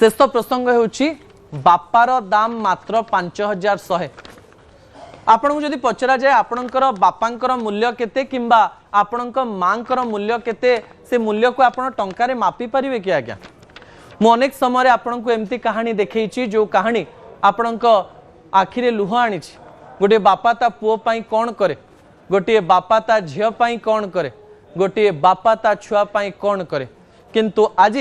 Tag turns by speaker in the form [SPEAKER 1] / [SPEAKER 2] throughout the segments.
[SPEAKER 1] शेष प्रसंग होउछि बापार दाम मात्र 5100। आपण को जदि पचरा जाए आपणकर बापांकर मूल्य केते किंबा आपणक मांकर मूल्य केते से मूल्य को आपण टंकारे मापी परिवे कि आज्ञा। मु अनेक समय आपण को एमती कहानी देखैछि जो कहानी आपणक आखिरे लुह आनिछि। गोटे बापा ता पुओ पाई कोन करे, गोटे बापा ता झियो पाई कोन करे, गोटे बापा ता छुआ पाई कोन करे। किंतु आज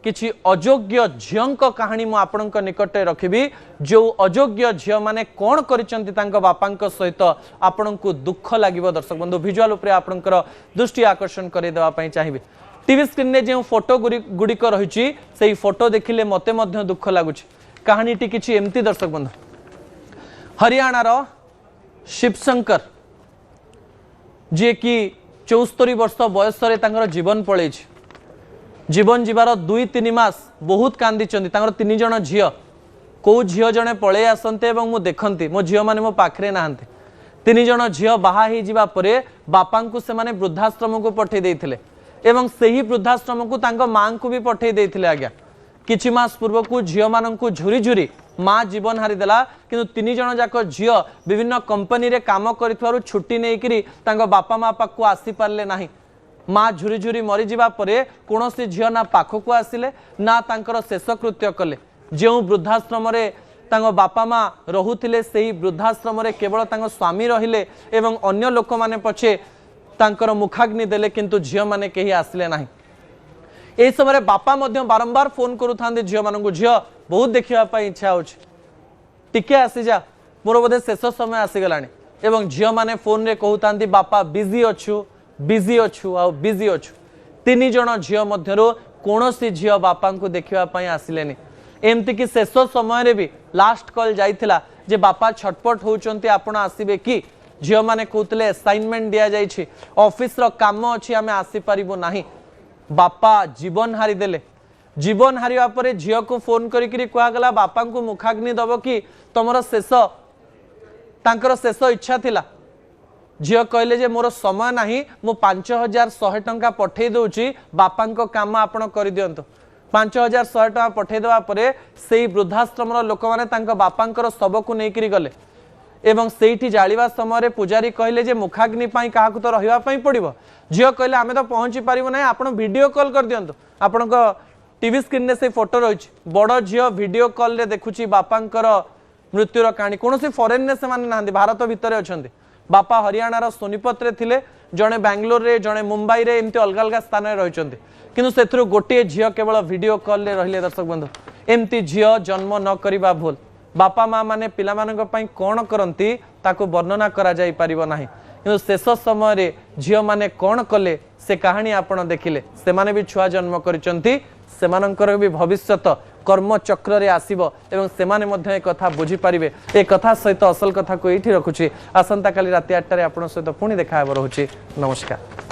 [SPEAKER 1] किछि अयोग्य झियंक कहानी मु आपणक निकटे रखिबी जो अयोग्य झियो माने कोन करिसंती तांको बापांक सहित आपणक दुख लागिबो। दर्शक बंधु विजुअल उपरे आपणकर दृष्टि आकर्षण करे देवा पई चाहिबे। टीवी स्क्रीन ने जे फोटो गुड़िक रही से फोटो देखिले मते मध्य दुख लगुच। कहानीटी किछि एमती दर्शक बंधु, हरियाणार शिवशंकर जे कि 74 वर्ष बयस जीवन पड़े। जीवन जीवार 2-3 मास बहुत कांदी 3 जन झील कौ झील जड़े पलि आसते मु देखती मो झील मैंने मो पाखे नहांते। 3 जन झील बाहा होगा बापा को से वृद्धाश्रम को पठे देते एवं सही वृद्धाश्रम को तांको मां को भी पठे देते। आज्ञा किछि मास पूर्व को झील मान झुरी झुरी माँ जीवन हारीदेला किंतु 3 जन जाक झील विभिन्न कंपनी रे काम कर छुट्टी नहीं बापा माँ पाखु आसी पारे ना। माँ झुरी झुरी मरी जावा परे कौनसी झील ना पाखक आसिले ना तांकर शेषकृत्य कले। जो वृद्धाश्रम बापा माँ रोते से वृद्धाश्रम केवल स्वामी रहिले एवं अन्य लोक माने पछे तांकर मुखाग्नि देले किंतु झील माने कहीं आसिले ना। यह समय बापा मध्य बारंबार फोन करूँ झील मान झील बहुत देखा इच्छा होके आसी जा मोर बोधे शेष समय आसीगला एवं झील माने फोन रे कहता बापा बिजी अच्छु बिजी अच्छु आ बिजी अच्छु। 3 जन झील मध्यरु कौनसी झील बापा को देखापी आसिलेनी। एमती कि शेष समय भी लास्ट कॉल जाइथिला जे बापा छटपट होउचंती आपण आसीबे कि। झील माने कहते असाइनमेंट दिया जाइछि ऑफिस रो काम अछि आमे आसी परिबो नाही। बापा जीवन हारीदेले। जीवन हारिया परे झील को फोन करिकरी कहगला बापा को मुखाग्नि दब कि तुमर शेष तांकर शेष इच्छा थिला। झील कहले जे मोर समय नाही मु 5100 टंका पठे दउची बापा को काम आपण कर दियंतो। 5100 टंका पठे देवा परे सेही वृद्धाश्रम लोक माने तांको बापांकर शव को नेकरी गले एवं सेठी जालिबा समय पुजारी कहले जे मुखाग्नि पाई काहाकु तो रहिबा पाई पड़िबो। झील कहले आमे तो पहुंची पारिबो नै आपण वीडियो कॉल कर दियंतो। आपण को टीवी स्क्रीन ने से फोटो रही बड़ झील वीडियो कॉल रे देखुची बापांकर मृत्युर कहानी। कौन सी फॉरेन ने से माने नांदी भारत भितर अछंती। बापा हरियाणार सोनीपत रे थिले, जड़े बैंगलोर रे जड़े मुंबई रे एमती अलग अलग स्थान रे रहिचंती किंतु सेथुर गोटे झील केवल वीडियो कॉल रे रहिले। दर्शक बंधु एमती झील जन्म न करिबा भूल। बापा माँ माने पिला मानक पई कोन करंती ताको वर्णना करा जाई परिबो नाही किंतु शेष समय रे झील माने कोन कले से कहानी आपण देखिले। से माने भी छुआ जन्म करिचंती सेमानंकर भी भविष्यत कर्म चक्र रे आसीबो एवं सेमाने मध्य एक कथा बुझी परिबे। ए कथा सहित असल कथा को एठी रखुची। आसंता काली राति 8 रे आपण सहित पुणी देखा हेबो रहूची। नमस्कार।